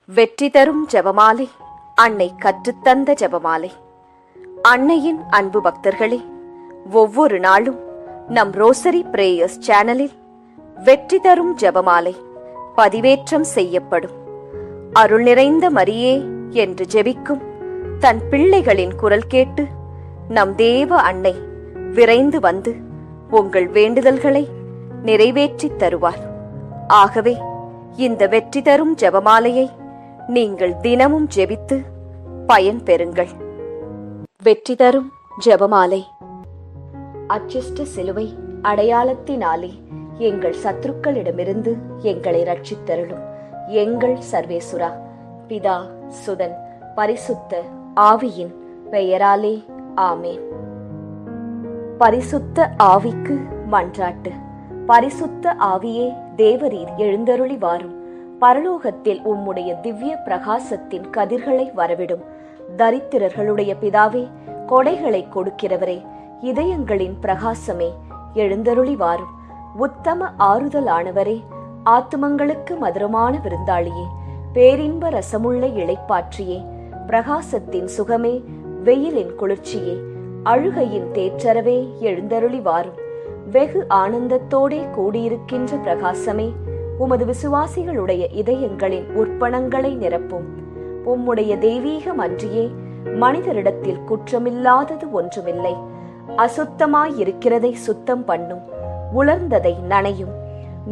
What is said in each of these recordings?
வெற்றி தரும் ஜெபமாலை, அன்னை கற்றுத்தந்த ஜெபமாலை. அன்னையின் அன்பு பக்தர்களே, ஒவ்வொரு நாளும் நம் ரோசரி பிரேயர்ஸ் சேனலில் வெற்றி தரும் ஜெபமாலை பதிவேற்றம் செய்யப்படும். அருள் நிறைந்த மரியே என்று ஜெபிக்கும் தன் பிள்ளைகளின் குரல் கேட்டு நம் தேவ அன்னை விரைந்து வந்து உங்கள் வேண்டுதல்களை நிறைவேற்றித் தருவார். ஆகவே இந்த வெற்றி தரும் ஜெபமாலையை நீங்கள் தினமும் ஜெபித்து பயன் பெறுங்கள். வெற்றி தரும் ஜெபமாலை. அச்சிஷ்ட சிலுவை அடையாளத்தினாலே எங்கள் சத்துருக்களிடமிருந்து எங்களை ரட்சித்தருளும் எங்கள் சர்வேசுரா. பிதா, சுதன், பரிசுத்த ஆவியின் பெயராலே ஆமேன். பரிசுத்த ஆவிக்கு மன்றாட்டு. பரிசுத்த ஆவியே, தேவரீர் எழுந்தருளி வாரும். பரலோகத்தில் உம்முடைய திவ்ய பிரகாசத்தின் கதிர்களை வரவிடும். தரித்திரர்களுடைய பிதாவே, கொடைகளை கொடுக்கிறவரே, இதயங்களின் பிரகாசமே, எழுந்தருளி வாரும். உத்தம ஆறுதலானவரே, ஆத்துமங்களுக்கு மதுரமான விருந்தாளியே, பேரின்ப ரசமுள்ள இளைப்பாற்றியே, பிரகாசத்தின் சுகமே, வெயிலின் குளிர்ச்சியே, அழுகையின் தேற்றரவே, எழுந்தருளி வாரும். வெகு ஆனந்தத்தோடே கூடியிருக்கின்ற பிரகாசமே, உமது விசுவாசிகளுடைய இதயங்களின் உற்பணங்களை நிரப்பும். உம்முடைய தெய்வீகம் அன்றியே மனிதரிடத்தில் குற்றமில்லாதது ஒன்றுமில்லை. அசுத்தமாயிருக்கிறதை சுத்தம் பண்ணும், உலர்ந்ததை நனையும்,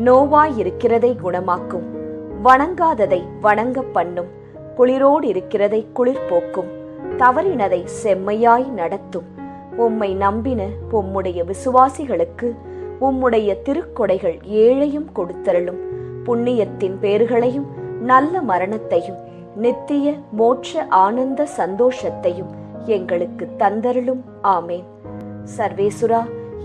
நோவாயிருக்கிறதை குணமாக்கும், வணங்காததை வணங்க பண்ணும், குளிரோடு இருக்கிறதை குளிர் போக்கும், தவறினதை செம்மையாய் நடத்தும். உம்மை நம்பின உம்முடைய விசுவாசிகளுக்கு உம்முடைய திருக்கொடைகள் ஏழையும் கொடுத்தருளும். புண்ணியத்தின் பேறுகளையும் நல்ல மரணத்தையும் நித்திய மோட்ச ஆனந்த சந்தோஷத்தையும் எங்களுக்கு தந்தருளும். ஆமேன். சர்வேசுரா,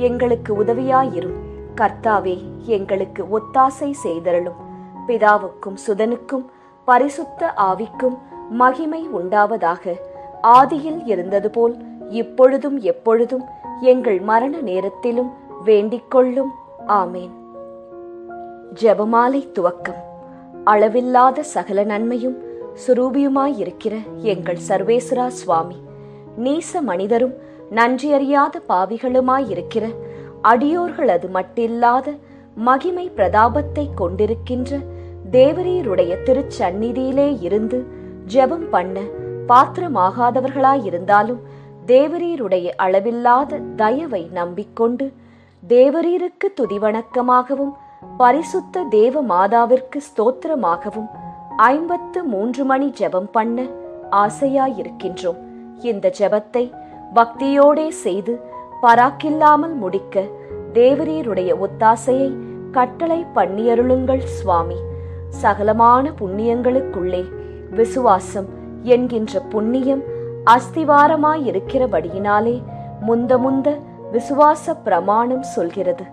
எங்களுக்கு உதவியாயிரும். கர்த்தாவே, எங்களுக்கு ஒத்தாசை செய்தருளும். பிதாவுக்கும் சுதனுக்கும் பரிசுத்த ஆவிக்கும் மகிமை உண்டாவதாக. ஆதியில் இருந்தது போல் இப்பொழுதும் எப்பொழுதும் எங்கள் மரண நேரத்திலும் வேண்டிக் கொள்ளும். ஆமேன். ஜெபமாலை துவக்கம். அளவில்லாத சகல நன்மையும் சுரூபியுமாயிருக்கிற எங்கள் சர்வேஸ்வரா சுவாமி, நீச மனிதரும் நன்றியறியாத பாவிகளுமாயிருக்கிற அடியோர்களது மட்டில்லாத மகிமை பிரதாபத்தை கொண்டிருக்கின்ற தேவரீருடைய திருச்சந்நிதியிலே இருந்து ஜெபம் பண்ண பாத்திரமாகாதவர்களாயிருந்தாலும் தேவரீருடைய அளவில்லாத தயவை நம்பிக்கொண்டு தேவரீருக்கு துதிவணக்கமாகவும் பரிசுத்த தேவ மாதாவிற்கு ஸ்தோத்திரமாகவும் 53 மணி ஜெபம் பண்ண ஆசையாயிருக்கின்றோம். இந்த ஜெபத்தை பக்தியோடே செய்து பராக்கில்லாமல் முடிக்க தேவரீருடைய ஒத்தாசையை கட்டளை பண்ணியருளுங்கள் சுவாமி. சகலமான புண்ணியங்களுக்குள்ளே விசுவாசம் என்கின்ற புண்ணியம் அஸ்திவாரமாயிருக்கிறபடியினாலே முந்த விசுவாச பிரமாணம் சொல்கிறது.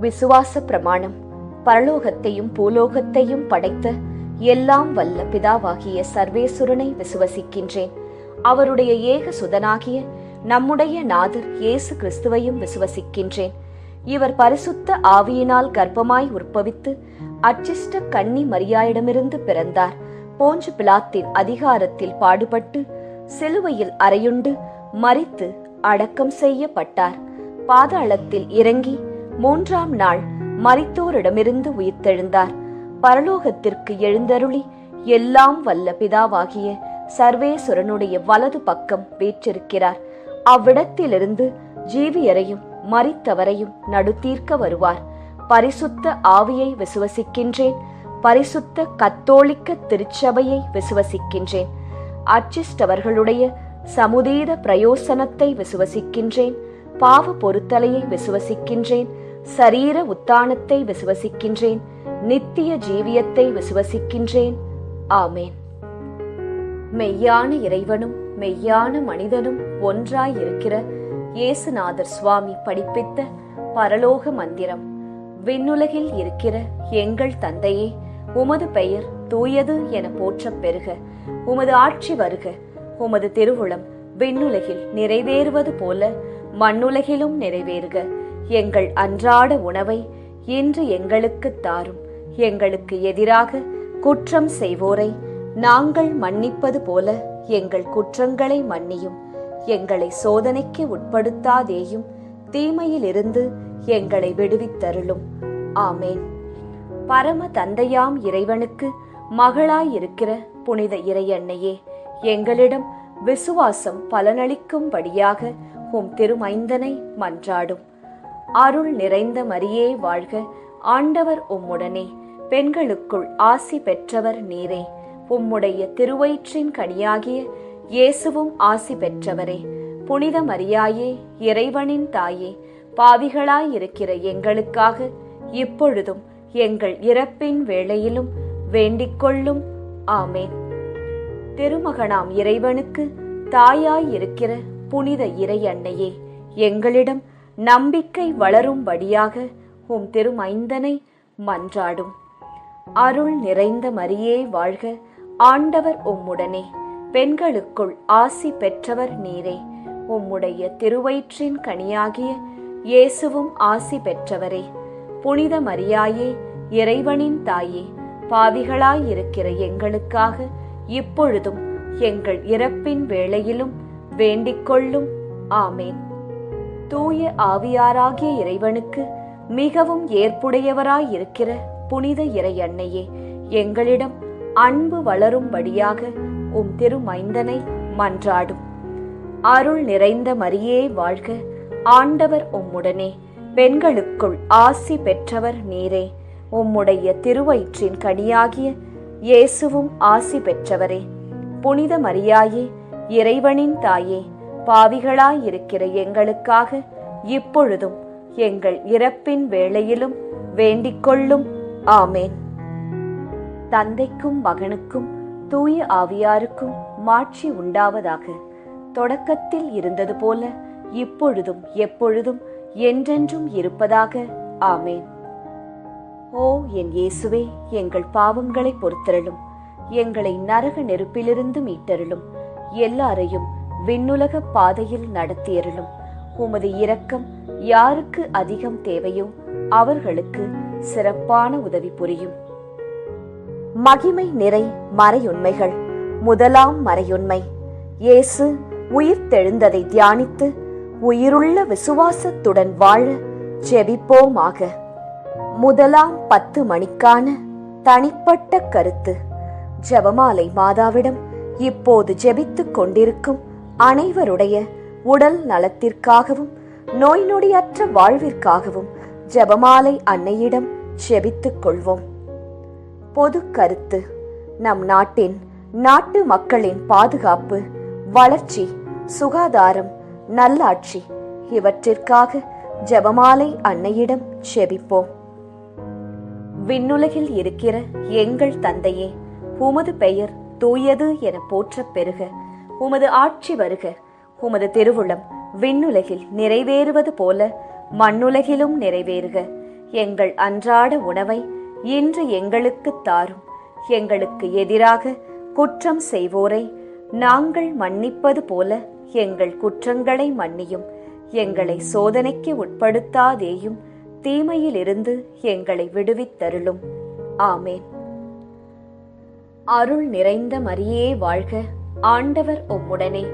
விசுவாச பிரமாணம். பரலோகத்தையும் பூலோகத்தையும் படைத்த எல்லாம் வல்ல பிதாவாகிய சர்வேசுரனை விசுவசிக்கின்றேன். அவருடைய ஏக சுதனாகிய நம்முடைய நாதர் இயேசு கிறிஸ்துவையும் விசுவசிக்கின்றேன். இவர் பரிசுத்த ஆவியினால் கர்ப்பமாய் உற்பவித்து அச்சிஷ்ட கன்னி மரியாயிடமிருந்து பிறந்தார். போஞ்சு பிலாத்தின் அதிகாரத்தில் பாடுபட்டு சிலுவையில் அறையுண்டு மரித்து அடக்கம் செய்யப்பட்டார். பாதாளத்தில் இறங்கி 3ஆம் நாள் மரித்தோரிடமிருந்து உயிர்த்தெழுந்தார். பரலோகத்திற்கு எழுந்தருளி எல்லாம் வல்ல பிதாவாகிய சர்வேசுரனுடைய வலது பக்கம் வீற்றிருக்கிறார். அவ்விடத்திலிருந்து ஜீவியரையும் மரித்தவரையும் நடுத்தீர்க்க வருவார். பரிசுத்த ஆவியை விசுவசிக்கின்றேன். பரிசுத்த கத்தோலிக்க திருச்சபையை விசுவசிக்கின்றேன். அச்சிஷ்டவர்களுடைய சமுதீத பிரயோசனத்தை விசுவசிக்கின்றேன். பாவ பொருத்தலையை விசுவசிக்கின்றேன். சரீர உத்தானத்தை விசுவசிக்கின்றேன். நித்திய ஜீவியத்தை விசுவசிக்கின்றேன். ஆமேன். மெய்யான இறைவனும் மெய்யான மனிதனும் ஒன்றாயிருக்கிற இயேசுநாதர் சுவாமி படிப்பித்த பரலோக மந்திரம். விண்ணுலகில் இருக்கிற எங்கள் தந்தையே, உமது பெயர் தூயது என போற்றப் பெறுக. உமது ஆட்சி வருக. உமது திருவுளம் விண்ணுலகில் நிறைவேறுவது போல மண்ணுலகிலும் நிறைவேறுக. எங்கள் அன்றாட உணவை இன்று எங்களுக்கு தாரும். எங்களுக்கு எதிராக குற்றம் செய்வோரை நாங்கள் மன்னிப்பது போல எங்கள் குற்றங்களை மன்னியும். எங்களை சோதனைக்கு உட்படுத்தாதேயும், தீமையிலிருந்து எங்களை விடுவித்தருளும். ஆமேன். பரம தந்தையாம் இறைவனுக்கு மகளாயிருக்கிற புனித இறையன்னையே, எங்களிடம் விசுவாசம் பலனளிக்கும்படியாக உம் திருமைந்தனை மன்றாடும். அருள் நிறைந்த மரியே வாழ்க, ஆண்டவர் உம்முடனே, பெண்களுக்குள் ஆசி பெற்றவர் நீரே. உம்முடைய திருவயிற்றின் கனியாகிய இயேசுவும் ஆசி பெற்றவரே. புனித மரியாயே, இறைவனின் தாயே, பாவிகளாயிருக்கிற எங்களுக்காக இப்பொழுதும் எங்கள் இறப்பின் வேளையிலும் வேண்டிக்கொள்ளும். ஆமேன். திருமகனாம் இறைவனுக்கு தாயாயிருக்கிற புனித இறை அன்னையே, எங்களிடம் நம்பிக்கை வளரும்படியாக உம் திருமைந்தனை மன்றாடும். அருள் நிறைந்த மரியே வாழ்க, ஆண்டவர் உம்முடனே, பெண்களுக்குள் ஆசி பெற்றவர் நீரே. உம்முடைய திருவயிற்றின் கனியாகிய இயேசுவும் ஆசி பெற்றவரே. புனித மரியாயே, இறைவனின் தாயே, பாவிகளாயிருக்கிற எங்களுக்காக இப்பொழுதும் எங்கள் இறப்பின் வேளையிலும் வேண்டிக்கொள்ளும். ஆமேன். தூய ஆவியாராகிய இறைவனுக்கு மிகவும் ஏற்புடையவராயிருக்கிற புனித இறை அன்னையே, எங்களிடம் அன்பு வளரும்படியாக உம் திருமைந்தனை மன்றாடும். அருள் நிறைந்த மரியே வாழ்க, ஆண்டவர் உம்முடனே, பெண்களுக்குள் ஆசி பெற்றவர் நீரே. உம்முடைய திருவயிற்றின் கனியாகிய இயேசுவும் ஆசி பெற்றவரே. புனித மரியாயே, இறைவனின் தாயே, பாவிகளாயிருக்கிற எங்களுக்காக இப்பொழுதும் எங்கள் இறப்பின் வேளையிலும் வேண்டிக்கொள்ளும். ஆமேன். தந்தைக்கும் மகனுக்கும் தூய ஆவியாருக்கும் மாட்சி உண்டாவதாக. தொடக்கத்தில் இருந்தது போல இப்பொழுதும் எப்பொழுதும் என்றென்றும் இருப்பதாக. ஆமேன். ஓ என் இயேசுவே, எங்கள் பாவங்களை பொறுத்தருளும். எங்களை நரக நெருப்பிலிருந்து மீட்டருளும். எல்லாரையும் விண்ணுலக பாதையில் நடத்தியருளும். உமது இரக்கம் யாருக்கு அதிகம் தேவையோ அவர்களுக்கு சிறப்பான உதவி புரியும். மகிமை நிறை மறையுண்மைகள். முதலாம் மறையுண்மை, இயேசு உயிர்த்தெழுந்ததை தியானித்து உயிருள்ள விசுவாசத்துடன் வாழ ஜெபிப்போமாக. முதலாம் 10 மணிக்கான தனிப்பட்ட கருத்து. ஜெபமாலை மாதாவிடம் இப்போது ஜெபித்துக் கொண்டிருக்கும் அனைவருடைய உடல் நலத்திற்காகவும் நோய் நொடியற்ற வாழ்விற்காகவும் ஜெபமாலை அன்னையிடம் ஜெபித்துக் கொள்வோம். பொது கருத்து. நம் நாட்டு மக்களின் பாதுகாப்பு, வளர்ச்சி, சுகாதாரம், நல்லாட்சி இவற்றிற்காக ஜெபமாலை அன்னையிடம் ஜெபிப்போம். விண்ணுலகில் இருக்கிற எங்கள் தந்தையே, உமது பெயர் தூயது என போற்றப் பெறுக. உமது ஆட்சி வருக. உமது திருவுளம் விண்ணுலகில் நிறைவேறுவது போல மண்ணுலகிலும் நிறைவேறுக. எங்கள் அன்றாட உணவை இன்று எங்களுக்கு தாரும். எங்களுக்கு எதிராக குற்றம் செய்வோரை நாங்கள் மன்னிப்பது போல எங்கள் குற்றங்களை மன்னியும். எங்களை சோதனைக்கு உட்படுத்தாதேயும், தீமையிலிருந்து எங்களை விடுவித்தருளும். ஆமேன். அருள் நிறைந்த மரியே வாழ்க, ஆண்டவர் உம்முடனே,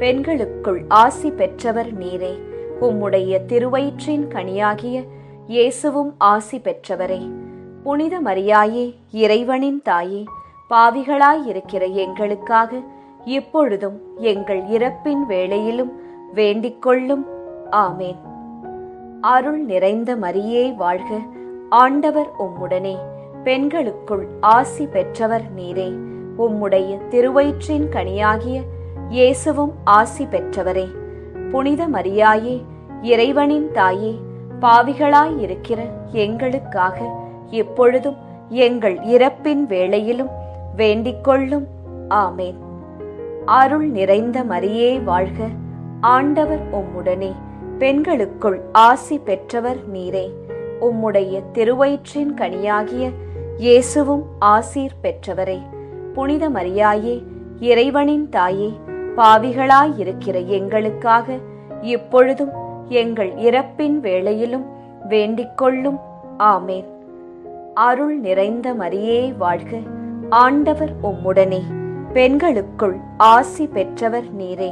பெண்களுக்குள் ஆசி பெற்றவர் நீரே. உம்முடைய திருவயிற்றின் கனியாகிய இயேசுவும் ஆசி பெற்றவரே. புனித மரியாயே, இறைவனின் தாயே, பாவிகளாயிருக்கிற எங்களுக்காக இப்பொழுதும் எங்கள் இறப்பின் வேளையிலும் வேண்டிக்கொள்ளும். ஆமேன். அருள் நிறைந்த மரியே வாழ்க, ஆண்டவர் உம்முடனே, பெண்களுக்குள் ஆசி பெற்றவர் நீரே. உம்முடைய திருவயிற்றின் கனியாகிய இயேசுவும் ஆசி பெற்றவரே. புனித மரியாயே, இறைவனின் தாயே, பாவிகளாயிருக்கிற எங்களுக்காக இப்பொழுதும் எங்கள் இறப்பின் வேளையிலும் வேண்டிக்கொள்ளும். ஆமேன். அருள் நிறைந்த மரியே வாழ்க, ஆண்டவர் உம்முடனே, பெண்களுக்குள் ஆசி பெற்றவர் நீரே. உம்முடைய திருவயிற்றின் கனியாகிய இயேசுவும் ஆசீர் பெற்றவரே. புனித மரியாயே, இறைவனின் தாயே, பாவிகளாயிருக்கிற எங்களுக்காக இப்பொழுதும் எங்கள் இறப்பின் வேளையிலும் வேண்டிக்கொள்ளும். ஆமேன். அருள் நிறைந்த மரியே வாழ்க, ஆண்டவர் உம்முடனே, பெண்களுக்குள் ஆசி பெற்றவர் நீரே.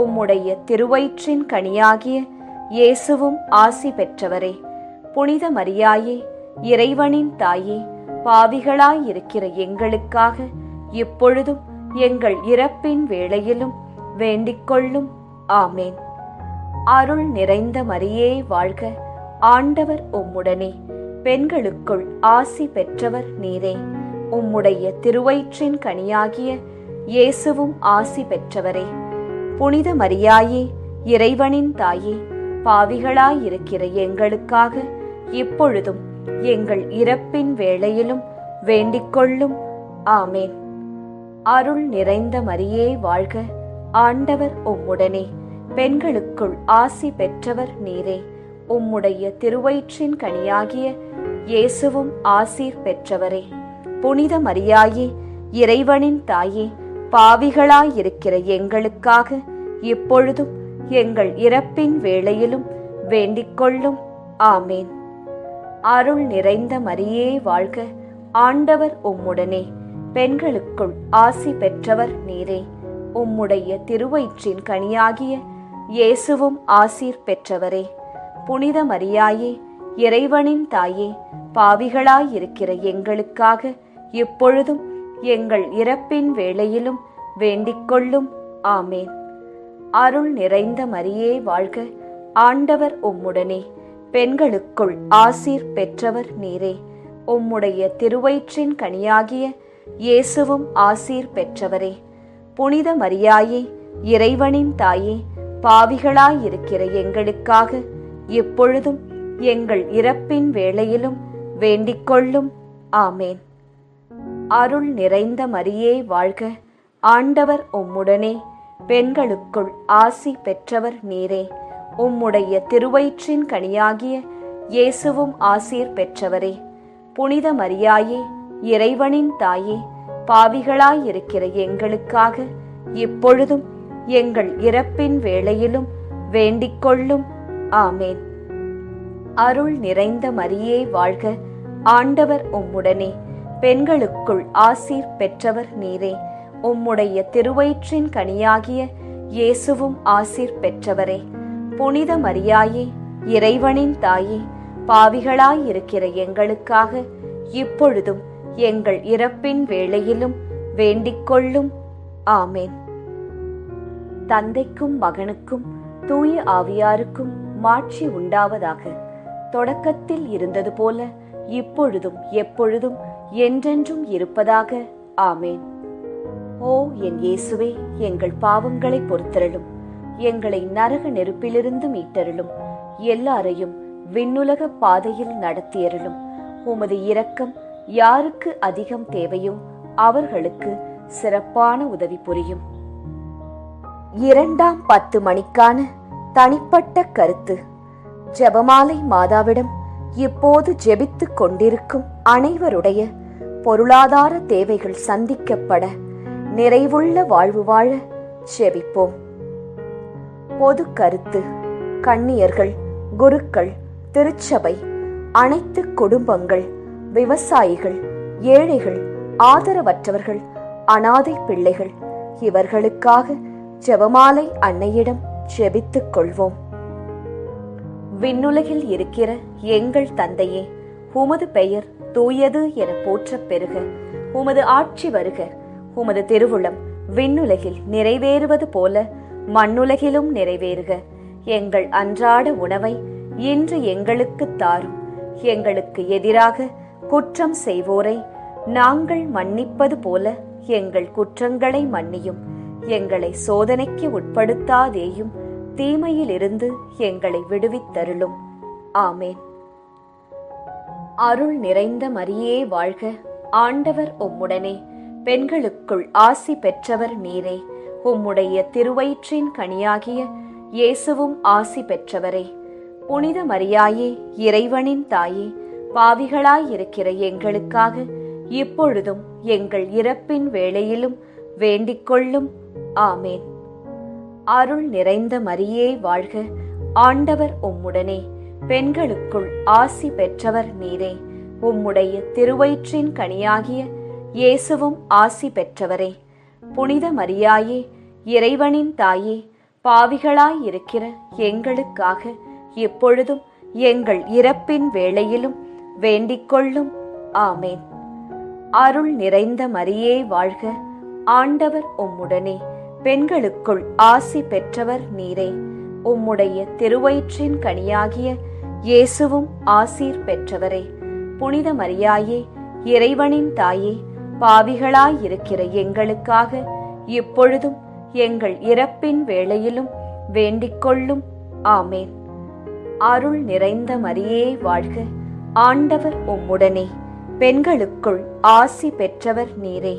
உம்முடைய திருவயிற்றின் கனியாகிய இயேசுவும் ஆசி பெற்றவரே. புனித மரியாயே, இறைவனின் தாயே, பாவிகளாயிருக்கிற எங்களுக்காக இப்பொழுதும் எங்கள் இறப்பின் வேளையிலும் வேண்டிக்கொள்ளும். ஆமேன். அருள் நிறைந்த மரியே வாழ்க, ஆண்டவர் உம்முடனே, பெண்களுக்குள் ஆசி பெற்றவர் நீரே. உம்முடைய திருவயிற்றின் கனியாகிய இயேசுவும் ஆசி பெற்றவரே. புனித மரியாயே, இறைவனின் தாயே, பாவிகளாயிருக்கிற எங்களுக்காக இப்பொழுதும் எங்கள் இறப்பின் வேளையிலும் வேண்டிக்கொள்ளும். ஆமேன். அருள் நிறைந்த மரியே வாழ்க, ஆண்டவர் உம்முடனே, பெண்களுக்குள் ஆசி பெற்றவர் நீரே. உம்முடைய திருவயிற்றின் கனியாகிய இயேசுவும் ஆசீர் பெற்றவரே. புனித மரியாயே, இறைவனின் தாயே, பாவிகளாயிருக்கிற எங்களுக்காக இப்பொழுதும் எங்கள் இறப்பின் வேளையிலும் வேண்டிக்கொள்ளும். ஆமேன். அருள் நிறைந்த மரியே வாழ்க, ஆண்டவர் உம்முடனே, பெண்களுக்குள் ஆசி பெற்றவர் நீரே. உம்முடைய திருவயிற்றின் கனியாகிய இயேசுவும் ஆசீர் பெற்றவரே. புனித மரியாயே, இறைவனின் தாயே, பாவிகளாயிருக்கிற எங்களுக்காக இப்பொழுதும் எங்கள் இறப்பின் வேளையிலும் வேண்டிக்கொள்ளும். ஆமேன். அருள் நிறைந்த மரியே வாழ்க, ஆண்டவர் உம்முடனே, பெண்களுக்குள் ஆசீர் பெற்றவர் நீரே. உம்முடைய திருவயிற்றின் கனியாகிய இயேசுவும் ஆசீர் பெற்றவரே. புனித மரியாயே, இறைவனின் தாயே, பாவிகளாயிருக்கிற எங்களுக்காக இப்பொழுதும் எங்கள் இறப்பின் வேளையிலும் வேண்டிக்கொள்ளும். ஆமேன். அருள் நிறைந்த மரியே வாழ்க, ஆண்டவர் உம்முடனே, பெண்களுக்குள் ஆசி பெற்றவர் நீரே. உம்முடைய திருவயிற்றின் கனியாகிய இயேசுவும் ஆசீர் பெற்றவரே. புனித மரியாயே, இறைவனின் தாயே, பாவிகளாயிருக்கிற எங்களுக்காக இப்பொழுதும் எங்கள் இறப்பின் வேளையிலும் வேண்டிக்கொள்ளும். ஆமேன். அருள் நிறைந்த மரியே வாழ்க, ஆண்டவர் உம்முடனே, பெண்களுக்குள் ஆசீர் பெற்றவர் நீரே. உம்முடைய திருவயிற்றின் கனியாகிய இயேசுவும் ஆசீர் பெற்றவரே. புனித மரியாயே, இறைவனின் தாயே, பாவிகளாயிருக்கிற எங்களுக்காக இப்பொழுதும் எங்கள் இறப்பின் வேளையிலும் வேண்டிக்கொள்ளும். ஆமேன். தந்தைக்கும் மகனுக்கும் தூய ஆவியாருக்கும் மாட்சி உண்டாவதாக. தொடக்கத்தில் இருந்தது போல இப்பொழுதும் எப்பொழுதும் என்றென்றும் இருப்பதாக. ஆமேன். ஓ என் இயேசுவே, எங்கள் பாவங்களை பொறுத்தருளும், எங்களை நரக நெருப்பிலிருந்து மீட்டருளும், எல்லாரையும் விண்ணுலக பாதையில் நடத்தியருளும். உமது இரக்கம் யாருக்கு அதிகம் தேவையோ அவர்களுக்கு சிறப்பான உதவி புரியும். 2ஆம் 10 மணிக்கான தனிப்பட்ட கருத்து. ஜெபமாலை மாதாவிடம் இப்போது ஜெபித்துக் கொண்டிருக்கும் அனைவருடைய பொருளாதார தேவைகள் சந்திக்கப்பட நிறைவுள்ள வாழ்வு வாழ ஜெபிப்போம். பொது கருத்து. கன்னியர்கள், குருக்கள், திருச்சபை, அனைத்து குடும்பங்கள், விவசாயிகள், ஏழைகள், ஆதரவற்றவர்கள், அனாதை பிள்ளைகள், இவர்களுக்காக ஜெபமாலை அன்னையிடம் ஜெபித்துக் கொள்வோம். விண்ணுலகில் இருக்கிற எங்கள் தந்தையே, உமது பெயர் தூயது என போற்றப் பெறுக. உமது ஆட்சி வருக. உமது திருவுளம் விண்ணுலகில் நிறைவேறுவது போல மண்ணுலகிலும் நிறைவேறுக. எங்கள் அன்றாட உணவை இன்று எங்களுக்கு தாரும். எங்களுக்கு எதிராக குற்றம் செய்வோரை நாங்கள் மன்னிப்பது போல எங்கள் குற்றங்களை மன்னியும். எங்களை சோதனைக்கு உட்படுத்தாதேயும், தீமையிலிருந்து எங்களை விடுவித்தருளும். ஆமேன். அருள் நிறைந்த மரியே வாழ்க, ஆண்டவர் உம்முடனே, பெண்களுக்குள் ஆசி பெற்றவர் நீரே. உம்முடைய திருவயிற்றின் கனியாகிய இயேசுவும் ஆசி பெற்றவரே. புனித மரியாயே, இறைவனின் தாயே, பாவிகளாயிருக்கிற எங்களுக்காக இப்பொழுதும் எங்கள் இறப்பின் வேளையிலும் வேண்டிக்கொள்ளும். ஆமேன். அருள் நிறைந்த மரியே வாழ்க, ஆண்டவர் உம்முடனே, பெண்களுக்குள் ஆசி பெற்றவர் நீரே. உம்முடைய திருவயிற்றின் கனியாகிய இயேசுவும் ஆசி பெற்றவரே. புனித மரியாயே, இறைவனின் தாயே, பாவிகளாயிருக்கிற எங்களுக்காக இப்பொழுதும் எங்கள் இறப்பின் வேளையிலும் வேண்டிக்கொள்ளும். ஆமேன். அருள் நிறைந்த மரியே வாழ்க, ஆண்டவர் உம்முடனே, பெண்களுக்குள் ஆசி பெற்றவர் நீரே. உம்முடைய திருவயிற்றின் கனியாகிய இயேசுவும் ஆசீர் பெற்றவரே. புனித மரியாயே, இறைவனின் தாயே, பாவிகளாயிருக்கிற எங்களுக்காக இப்பொழுதும் எங்கள் இறப்பின் வேளையிலும் வேண்டிக்கொள்ளும். ஆமேன். அருள் நிறைந்த மரியே வாழ்க, ஆண்டவர் உம்முடனே, பெண்களுக்குள் ஆசி பெற்றவர் நீரே.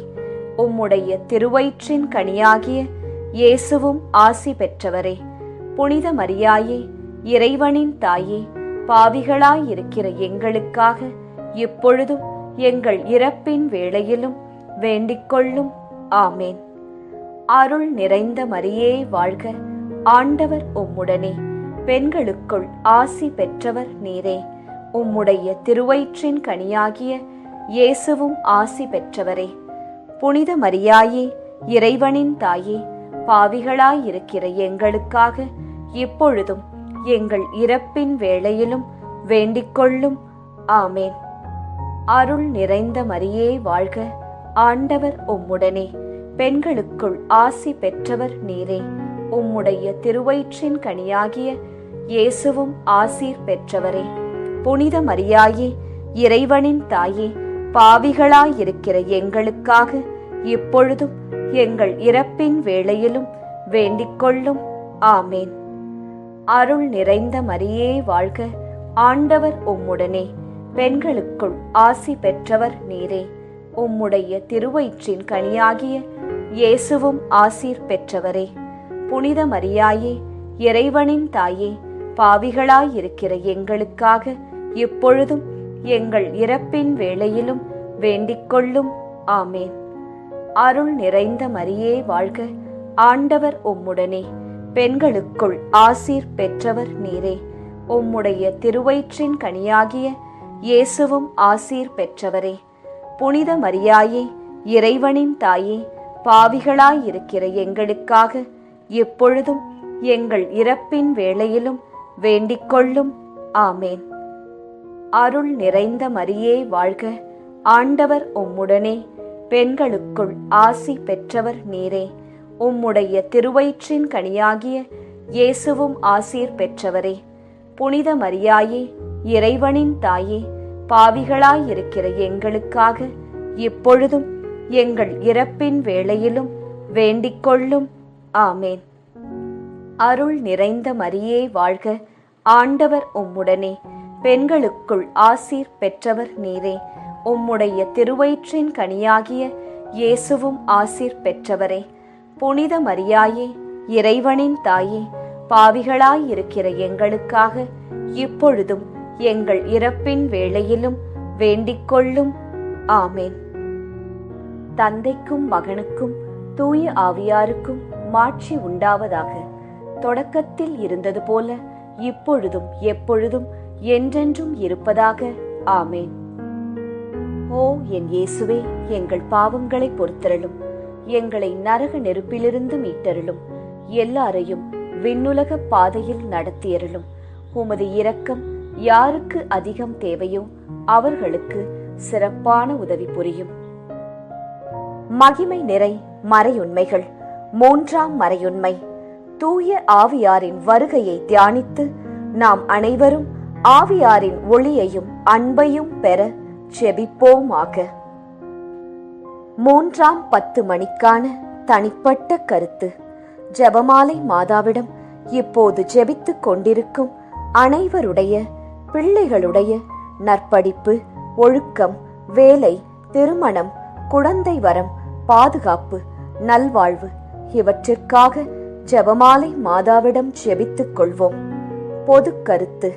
உம்முடைய திருவயிற்றின் கனியாகிய இயேசுவும் ஆசி பெற்றவரே. புனித மரியாயே, இறைவனின் தாயே, பாவிகளாயிருக்கிற எங்களுக்காக இப்பொழுதும் எங்கள் இறப்பின் வேளையிலும் வேண்டிக்கொள்ளும். ஆமேன். அருள் நிறைந்த மரியே வாழ்க, ஆண்டவர் உம்முடனே, பெண்களுக்குள் ஆசி பெற்றவர் நீரே. உம்முடைய திருவயிற்றின் கனியாகிய இயேசுவும் ஆசி பெற்றவரே. புனித மரியாயே, இறைவனின் தாயே, பாவிகளாயிருக்கிற எங்களுக்காக இப்பொழுதும் எங்கள் இறப்பின் வேளையிலும் வேண்டிக்கொள்ளும். ஆமேன். அருள் நிறைந்த மரியே வாழ்க, ஆண்டவர் உம்முடனே, பெண்களுக்குள் ஆசி பெற்றவர் நீரே. உம்முடைய திருவயிற்றின் கனியாகிய இயேசுவும் ஆசீர் பெற்றவரே. புனித மரியாயே, இறைவனின் தாயே, பாவிகளாயிருக்கிற எங்களுக்காக இப்பொழுதும் எங்கள் இறப்பின் வேளையிலும் வேண்டிக்கொள்ளும். ஆமேன். அருள் நிறைந்த மரியே வாழ்க, ஆண்டவர் உம்முடனே, பெண்களுக்குள் ஆசி பெற்றவர் நீரே. உம்முடைய திருவயிற்றின் கனியாகிய இயேசுவும் ஆசீர் பெற்றவரே. புனித மரியாயே, இறைவனின் தாயே, பாவிகளாயிருக்கிற எங்களுக்காக இப்பொழுதும் எங்கள் இறப்பின் வேளையிலும் வேண்டிக்கொள்ளும். ஆமேன். அருள் நிறைந்த மரியே வாழ்க, ஆண்டவர் உம்முடனே, பெண்களுக்குள் ஆசீர் பெற்றவர் நீரே. உம்முடைய திருவயிற்றின் கனியாகிய இயேசுவும் ஆசீர் பெற்றவரே. புனித மரியாயே, இறைவனின் தாயே, பாவிகளாயிருக்கிற எங்களுக்காக எப்பொழுதும் எங்கள் இறப்பின் வேளையிலும் வேண்டிக்கொள்ளும். ஆமேன். அருள் நிறைந்த மரியே வாழ்க, ஆண்டவர் உம்முடனே, பெண்களுக்குள் ஆசி பெற்றவர் நீரே. உம்முடைய திருவயிற்றின் கனியாகிய இயேசுவும் ஆசீர் பெற்றவரே. புனித மரியாயே, இறைவனின் தாயே, பாவிகளாயிருக்கிற எங்களுக்காக இப்பொழுதும் எங்கள் இறப்பின் வேளையிலும் வேண்டிக்கொள்ளும். ஆமேன். அருள் நிறைந்த மரியே வாழ்க, ஆண்டவர் உம்முடனே, பெண்களுக்குள் ஆசீர் பெற்றவர் நீரே. உம்முடைய திருவயிற்றின் கனியாகிய இயேசுவும் ஆசீர் பெற்றவரே. புனித மரியாயே, இறைவனின் தாயே, பாவிகளாயிருக்கிற எங்களுக்காக இப்பொழுதும் எங்கள் இறப்பின் வேளையிலும் வேண்டிக்கொள்ளும். ஆமேன். தந்தைக்கும் மகனுக்கும் தூய ஆவியாருக்கும் மாட்சி உண்டாவதாக. தொடக்கத்தில் இருந்தது போல இப்பொழுதும் எப்பொழுதும் என்றென்றும் இருப்பதாக. ஆமேன். ஓ என் இயேசுவே, எங்கள் பாவங்களை பொறுத்தருளும், எங்களை நரக நெருப்பிலிருந்து மீட்டருளும், எல்லாரையும் விண்ணுலக பாதையில் நடத்தியருளும். உமது இரக்கம் யாருக்கு அதிகம் தேவையோ அவர்களுக்கு சிறப்பான உதவி புரியும். மகிமை நிறை மறையுண்மைகள். மூன்றாம் மறையுண்மை, தூய ஆவியாரின் வருகையை தியானித்து நாம் அனைவரும் ஆவியாரின் ஒளியையும் அன்பையும் பெற ஜெபிப்போமாக. 3ஆம் 10 மணிக்கான தனிப்பட்ட கருத்து. ஜெபமாலை மாதாவிடம் இப்போது ஜெபித்துக் கொண்டிருக்கும் அனைவருடைய பிள்ளைகளுடைய நற்படிப்பு, ஒழுக்கம், வேலை, திருமணம், குழந்தை வரம், பாதுகாப்பு, நல்வாழ்வு இவற்றிற்காக ஜெபமாலை மாதாவிடம் ஜெபித்துக் கொள்வோம். பொது கருத்து.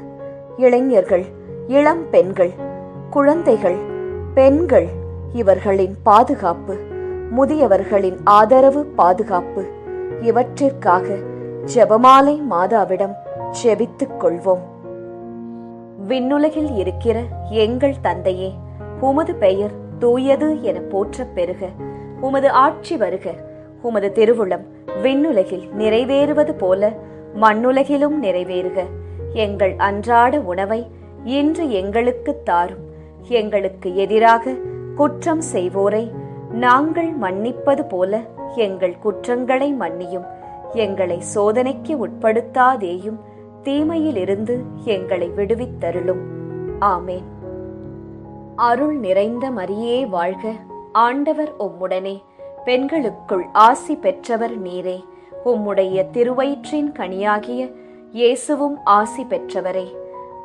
இளைஞர்கள், இளம் பெண்கள், குழந்தைகள், பெண்கள் இவர்களின் பாதுகாப்பு, முதியவர்களின் ஆதரவு, பாதுகாப்பு இவற்றிற்காக ஜெபமாலை மாதாவிடம் ஜெபித்துக் கொள்வோம். விண்ணுலகில் இருக்கிற எங்கள் தந்தையே, உமது பெயர் தூயது என போற்றப் பெறுக. உமது ஆட்சி வருக. உமது திருவுளம் விண்ணுலகில் நிறைவேறுவது போல மண்ணுலகிலும் நிறைவேறுக. எங்கள் அன்றாட உணவை இன்று எங்களுக்குத் தாரும். எங்களுக்கு எதிராக குற்றம் செய்வோரை நாங்கள் மன்னிப்பது போல எங்கள் குற்றங்களை மன்னியும். எங்களை சோதனைக்கு உட்படுத்தாதேயும், தீமையிலிருந்து எங்களை விடுவித்தருளும். ஆமேன். அருள் நிறைந்த மரியே வாழ்க. ஆண்டவர் உம்முடனே. பெண்களுக்குள் ஆசி பெற்றவர் நீரே. உம்முடைய திருவயிற்றின் கனியாகிய இயேசுவும் ஆசி பெற்றவரே.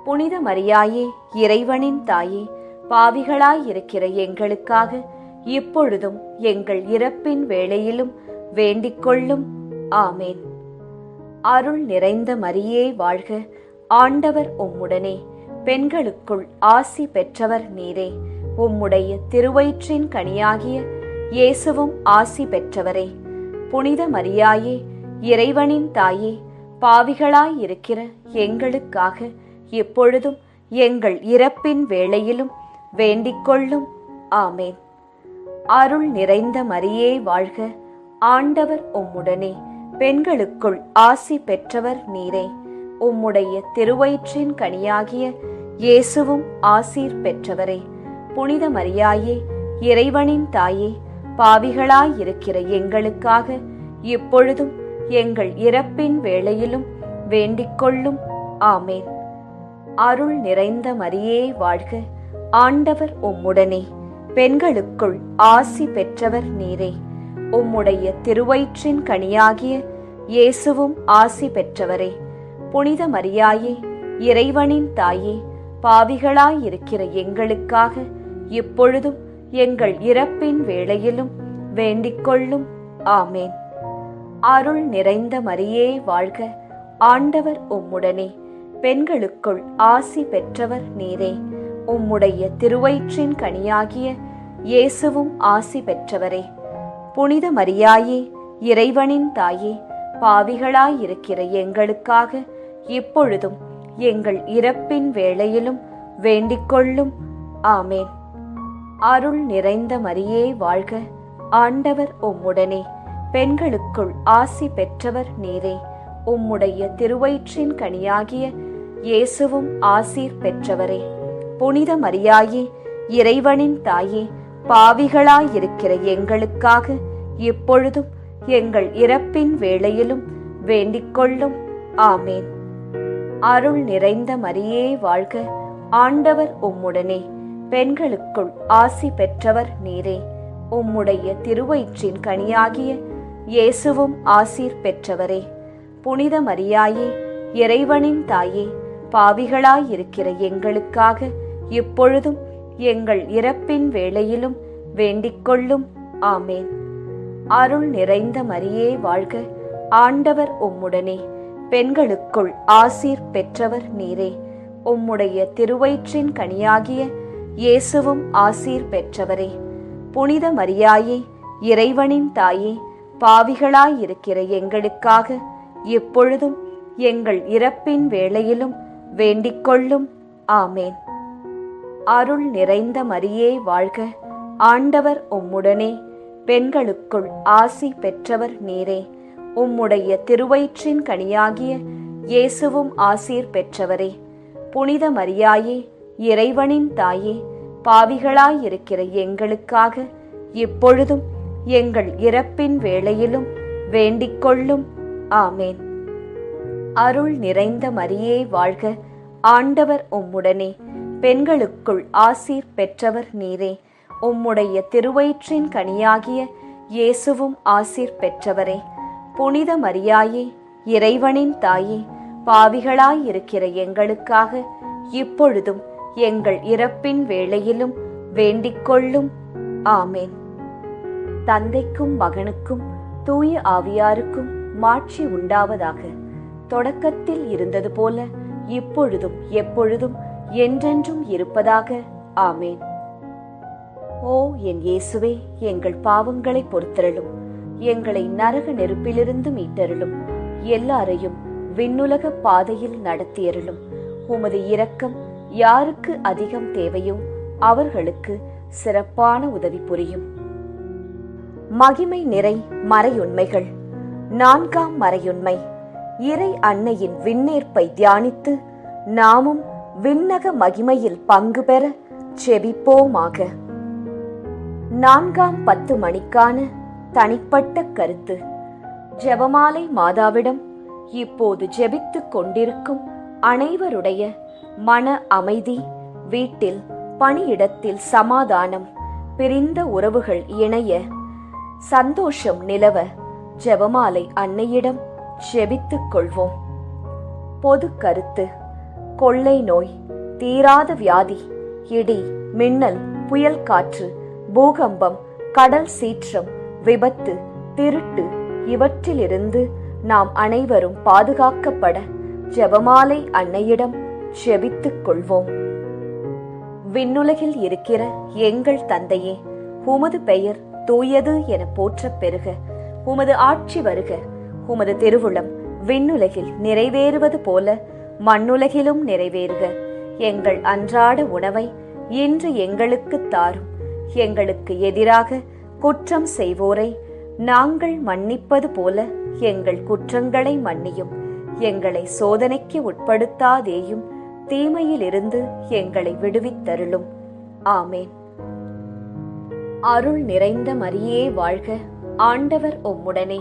புனித மரியாயே, இறைவனின் தாயே, பாவிகளாயிருக்கிற எங்களுக்காக இப்பொழுதும் எங்கள் இறப்பின் வேளையிலும் வேண்டிக் கொள்ளும். ஆமேன். அருள் நிறைந்த மரியே வாழ்க. ஆண்டவர் உம்முடனே. பெண்களுக்குள் ஆசி பெற்றவர் நீரே. உம்முடைய திருவயிற்றின் கனியாகிய இயேசுவும் ஆசி பெற்றவரே. புனித மரியாயே, இறைவனின் தாயே, பாவிகளாயிருக்கிற எங்களுக்காக இப்பொழுதும் எங்கள் இறப்பின் வேளையிலும் வேண்டிக் கொள்ளும். ஆமேன். அருள் நிறைந்த மரியே வாழ்க. ஆண்டவர் உம்முடனே. பெண்களுக்குள் ஆசி பெற்றவர் நீரே. உம்முடைய திருவயிற்றின் கனியாகிய இயேசுவும் ஆசீர் பெற்றவரே. புனித மரியாயே, இறைவனின் தாயே, பாவிகளாயிருக்கிற எங்களுக்காக இப்பொழுதும் எங்கள் இறப்பின் வேளையிலும் வேண்டிக் கொள்ளும். ஆமேன். அருள் நிறைந்த மரியே வாழ்க. ஆண்டவர் உம்முடனே. பெண்களுக்குள் ஆசி பெற்றவர் நீரே. உம்முடைய திருவயிற்றின் கனியாகிய இயேசுவும் ஆசி பெற்றவரே. புனித மரியாயே, இறைவனின் தாயே, பாவிகளாயிருக்கிற எங்களுக்காக இப்பொழுதும் எங்கள் இறப்பின் வேளையிலும் வேண்டிக் கொள்ளும். ஆமேன். அருள் நிறைந்த மரியே வாழ்க. ஆண்டவர் உம்முடனே. பெண்களுக்குள் ஆசி பெற்றவர் நீரே. உம்முடைய திருவயிற்றின் கனியாகிய இயேசுவும் ஆசி பெற்றவரே. புனித மரியாயே, இறைவனின் தாயே, பாவிகளாயிருக்கிற எங்களுக்காக இப்பொழுதும் எங்கள் இறப்பின் வேளையிலும் வேண்டிக் கொள்ளும். ஆமேன். அருள் நிறைந்த மரியே வாழ்க. ஆண்டவர் உம்முடனே. பெண்களுக்குள் ஆசி பெற்றவர் நீரே. உம்முடைய திருவயிற்றின் கனியாகிய இயேசுவும் ஆசீர் பெற்றவரே. புனித மரியாயே, இறைவனின் தாயே, பாவிகளாயிருக்கிற எங்களுக்காக இப்பொழுதும் எங்கள் இறப்பின் வேளையிலும் வேண்டிக் கொள்ளும். ஆமேன். அருள் நிறைந்த மரியே வாழ்க. ஆண்டவர் உம்முடனே. பெண்களுக்குள் ஆசி பெற்றவர் நீரே. உம்முடைய திருவயிற்றின் கனியாகிய இயேசுவும் ஆசீர் பெற்றவரே. புனித மரியாயே, இறைவனின் தாயே, பாவிகளாயிருக்கிற எங்களுக்காக இப்பொழுதும் எங்கள் இறப்பின் வேளையிலும் வேண்டிக் கொள்ளும். ஆமேன். அருள் நிறைந்த மரியே வாழ்க. ஆண்டவர் உம்முடனே. பெண்களுக்குள் ஆசீர் பெற்றவர் நீரே. உம்முடைய திருவயிற்றின் கனியாகிய இயேசுவும் ஆசீர் பெற்றவரே. புனித மரியாயே, இறைவனின் தாயே, பாவிகளாயிருக்கிற எங்களுக்காக இப்பொழுதும் எங்கள் இறப்பின் வேளையிலும் வேண்டிக் கொள்ளும். ஆமேன். அருள் நிறைந்த மரியே வாழ்க. ஆண்டவர் உம்முடனே. பெண்களுக்குள் ஆசி பெற்றவர் நீரே. உம்முடைய திருவயிற்றின் கனியாகிய இயேசுவும் ஆசீர் பெற்றவரே. புனித மரியாயே, இறைவனின் தாயே, பாவிகளாயிருக்கிற எங்களுக்காக இப்பொழுதும் எங்கள் இறப்பின் வேளையிலும் வேண்டிக் கொள்ளும். ஆமேன். அருள் நிறைந்த மரியே வாழ்க. ஆண்டவர் உம்முடனே. பெண்களுக்குள் ஆசீர் பெற்றவர் நீரே. உம்முடைய திருவயிற்றின் கனியாகிய இயேசுவும் ஆசீர் பெற்றவரே. புனித மரியாயே, இறைவனின் தாயே, பாவிகளாயிருக்கிற எங்களுக்காக இப்பொழுதும் எங்கள் இறப்பின் வேளையிலும் வேண்டிக் கொள்ளும். ஆமேன். தந்தைக்கும் மகனுக்கும் தூய ஆவியாருக்கும் மாட்சி உண்டாவதாக. தொடக்கத்தில் இருந்தது போல இப்பொழுதும் எப்பொழுதும் என்றென்றும் இருப்பதாக. ஆமேன். ஓ என் இயேசுவே, எங்கள் பாவங்களை பொறுத்தருளும். எங்களை நரக நெருப்பிலிருந்து மீட்டருளும். எல்லாரையும் விண்ணுலக பாதையில் நடத்தியருளும். உமது இரக்கம் யாருக்கு அதிகம் தேவையோ அவர்களுக்கு சிறப்பான உதவி புரியும். மகிமை நிறை மறையுண்மைகள். 4ஆம் மறையுண்மை. இறை அன்னையின் விண்ணேற்பை தியானித்து நாமும் விண்ணக மகிமையில் பங்கு பெற செபிப்போமாக. 4ஆம் 10 மணிக்கான தனிப்பட்ட கருத்து. ஜெபமாலை மாதாவிடம் இப்போது ஜெபித்துக் கொண்டிருக்கும் அனைவருடைய மன அமைதி, வீட்டில் பணியிடத்தில் சமாதானம், பிரிந்த உறவுகள் இணைய சந்தோஷம் நிலவ ஜெபமாலை அன்னையிடம் ஜெபித்துக் கொள்வோம். பொது கருத்து. கொள்ளை நோய், தீராத வியாதி, இடி, மின்னல், புயல் காற்று, பூகம்பம், கடல் சீற்றம், விபத்து, திருட்டு இவற்றிலிருந்து நாம் அனைவரும் பாதுகாக்கப்பட ஜெபமாலை அன்னையிடம் ஜெபித்துக் கொள்வோம். விண்ணுலகில் இருக்கிற எங்கள் தந்தையே, உமது பெயர் தூயது என போற்றப் பெறுக. உமது ஆட்சி வருக. உமது திருவுளம் விண்ணுலகில் நிறைவேறுவது போல மண்ணுலகிலும் நிறைவேறுக. எங்கள் அன்றாட உணவை இன்று எங்களுக்கு தாரும். எங்களுக்கு எதிராக குற்றம் செய்வோரை நாங்கள் மன்னிப்பது போல எங்கள் குற்றங்களை மன்னியும். எங்களை சோதனைக்கு உட்படுத்தாதேயும், தீமையிலிருந்து எங்களை விடுவித்தருளும். ஆமேன். அருள் நிறைந்த மரியே வாழ்க. ஆண்டவர் உம்முடனே.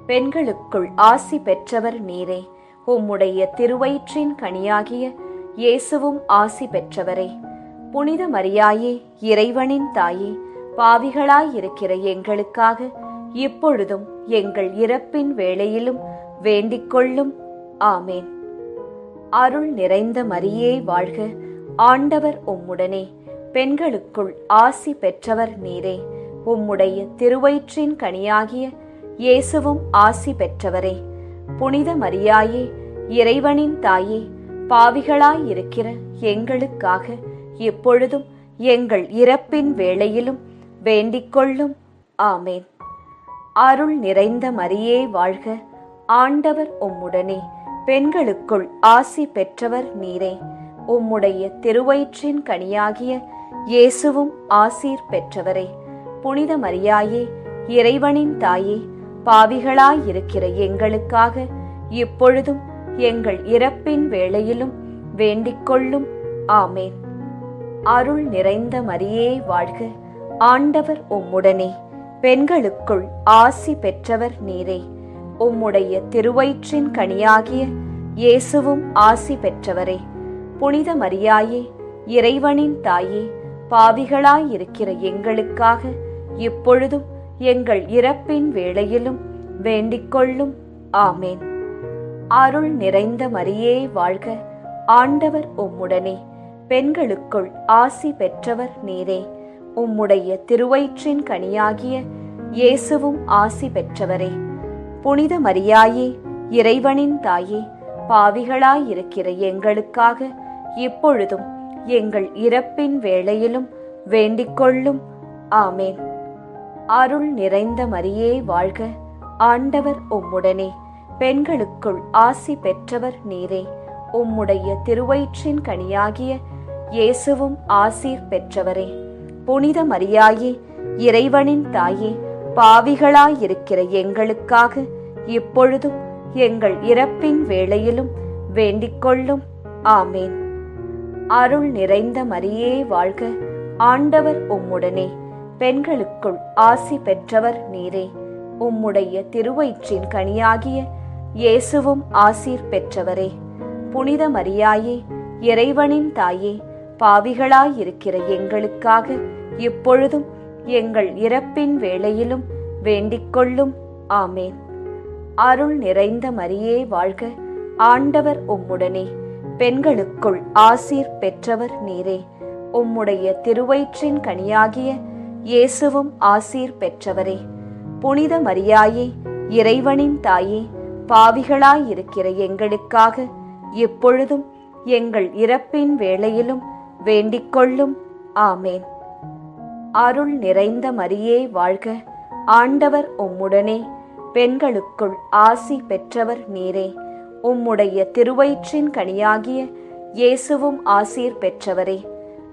பெண்களுக்குள் ஆசி பெற்றவர் நீரே. உம்முடைய திருவயிற்றின் கனியாகிய இயேசுவும் ஆசி பெற்றவரே. புனித மரியாயே, இறைவனின் தாயே, பாவிகளாயிருக்கிற எங்களுக்காக இப்பொழுதும் எங்கள் இறப்பின் வேளையிலும் வேண்டிக் கொள்ளும். ஆமேன். அருள் நிறைந்த மரியே வாழ்க. ஆண்டவர் உம்முடனே. பெண்களுக்குள் ஆசி பெற்றவர் நீரே. உம்முடைய திருவயிற்றின் கனியாகிய இயேசுவும் ஆசி பெற்றவரே. புனித மரியாயே, இறைவனின் தாயே, பாவிகளாயிருக்கிற எங்களுக்காக இப்பொழுதும் எங்கள் இறப்பின் வேளையிலும் வேண்டிக் கொள்ளும். ஆமேன். அருள் நிறைந்த மரியே வாழ்க. ஆண்டவர் உம்முடனே. பெண்களுக்குள் ஆசி பெற்றவர் நீரே. உம்முடைய திருவயிற்றின் கனியாகிய இயேசுவும் ஆசீர் பெற்றவரே. புனித மரியாயே, இறைவனின் தாயே, பாவிகளாயிருக்கிற எங்களுக்காக இப்பொழுதும் எங்கள் இறப்பின் வேளையிலும் வேண்டிக் கொள்ளும். ஆமேன். அருள் நிறைந்த மரியே வாழ்க. ஆண்டவர் உம்முடனே. பெண்களுக்குள் ஆசி பெற்றவர் நீரே. உம்முடைய திருவயிற்றின் கனியாகிய இயேசுவும் ஆசி பெற்றவரே. புனித மரியாயே, இறைவனின் தாயே, பாவிகளாயிருக்கிற எங்களுக்காக இப்பொழுதும் எங்கள் இறப்பின் வேளையிலும் வேண்டிக் கொள்ளும். ஆமேன். அருள் நிறைந்த மரியே வாழ்க. ஆண்டவர் உம்முடனே. பெண்களுக்குள் ஆசி பெற்றவர் நீரே. உம்முடைய திருவயிற்றின் கனியாகிய இயேசுவும் ஆசி பெற்றவரே. புனித மரியாயே, இறைவனின் தாயே, பாவிகளாயிருக்கிற எங்களுக்காக இப்பொழுதும் எங்கள் இறப்பின் வேளையிலும் வேண்டிக் கொள்ளும். ஆமேன். அருள் நிறைந்த மரியே வாழ்க. ஆண்டவர் உம்முடனே. பெண்களுக்குள் ஆசி பெற்றவர் நீரே. உம்முடைய திருவயிற்றின் கனியாகிய இயேசுவும் ஆசீர் பெற்றவரே. புனித மரியாயே, இறைவனின் தாயே, பாவிகளாயிருக்கிற எங்களுக்காக இப்பொழுதும் எங்கள் இறப்பின் வேளையிலும் வேண்டிக் கொள்ளும். ஆமேன். அருள் நிறைந்த மரியே வாழ்க. ஆண்டவர் உம்முடனே. பெண்களுக்குள் ஆசி பெற்றவர் நீரே. உம்முடைய திருவயிற்றின் கனியாகிய இயேசுவும் ஆசீர் பெற்றவரே. புனித மரியாயே, இறைவனின் தாயே, பாவிகளாயிருக்கிற எங்களுக்காக இப்பொழுதும் எங்கள் இறப்பின் வேளையிலும் வேண்டிக் கொள்ளும். ஆமேன். அருள் நிறைந்த மரியே வாழ்க. ஆண்டவர் உம்முடனே. பெண்களுக்குள் ஆசீர் பெற்றவர் நீரே. உம்முடைய திருவயிற்றின் கனியாகிய இயேசுவும் ஆசீர் பெற்றவரே. புனித மரியாயே, இறைவனின் தாயே, பாவிகளாயிருக்கிற எங்களுக்காக இப்பொழுதும் எங்கள் இறப்பின் வேளையிலும் வேண்டிக் கொள்ளும். ஆமேன். அருள் நிறைந்த மரியே வாழ்க. ஆண்டவர் உம்முடனே. பெண்களுக்குள் ஆசி பெற்றவர் நீரே. உம்முடைய திருவயிற்றின் கனியாகிய இயேசுவும் ஆசீர் பெற்றவரே.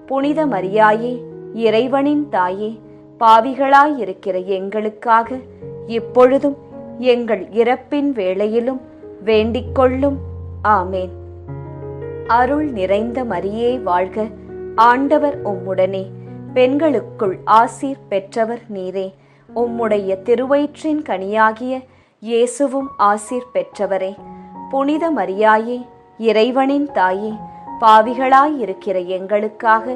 புனித மரியாயே, இறைவனின் தாயே, பாவிகளாயிருக்கிற எங்களுக்காக இப்பொழுதும் எங்கள் இறப்பின் வேளையிலும் வேண்டிக்கொள்ளும். ஆமேன். அருள் நிறைந்த மரியே வாழ்க, ஆண்டவர் உம்முடனே, பெண்களுக்குள் ஆசீர் பெற்றவர் நீரே. உம்முடைய திருவயிற்றின் கனியாகிய இயேசுவும் ஆசீர் பெற்றவரே. புனித மரியாயே, இறைவனின் தாயே, பாவிகளாயிருக்கிற எங்களுக்காக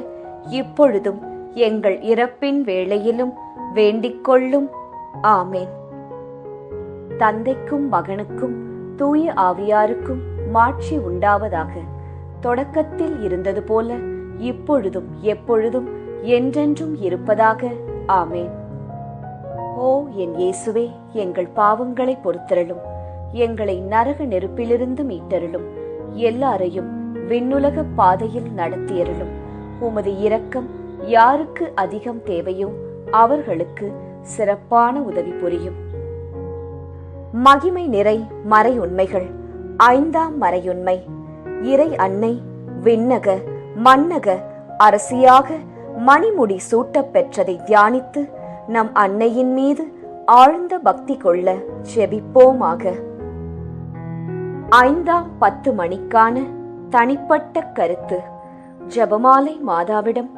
இப்பொழுதும் எங்கள் இறப்பின் வேளையிலும் வேண்டிக்கொள்ளும். ஆமேன். தந்தைக்கும் மகனுக்கும் தூய ஆவியாருக்கும் மாட்சி உண்டாவதாக. தொடக்கத்தில் இருந்தது போல இப்பொழுதும் எப்பொழுதும் என்றென்றும் இருப்பதாக. ஆமேன். ஓ என் இயேசுவே, எங்கள் பாவங்களை பொறுத்தருளும், எங்களை நரக நெருப்பிலிருந்து மீட்டருளும், எல்லாரையும் விண்ணுலக பாதையில் நடத்தியருளும். உமது இரக்கம் யாருக்கு அதிகம் தேவையோ அவர்களுக்கு சிறப்பான உதவி புரியும். மகிமை நிறை மறை உண்மைகள். 5ஆம் மறையுண்மை. இறை அன்னை விண்ணக மன்னக அரசியாக மணிமுடி சூட்டப் பெற்றதை தியானித்து நம் அன்னையின் மீது ஆழ்ந்த பக்தி கொள்ள ஜெபிப்போமாக. 5ஆம் 10 மணிக்கான தனிப்பட்ட கருத்து. ஜெபமாலை மாதாவிடம்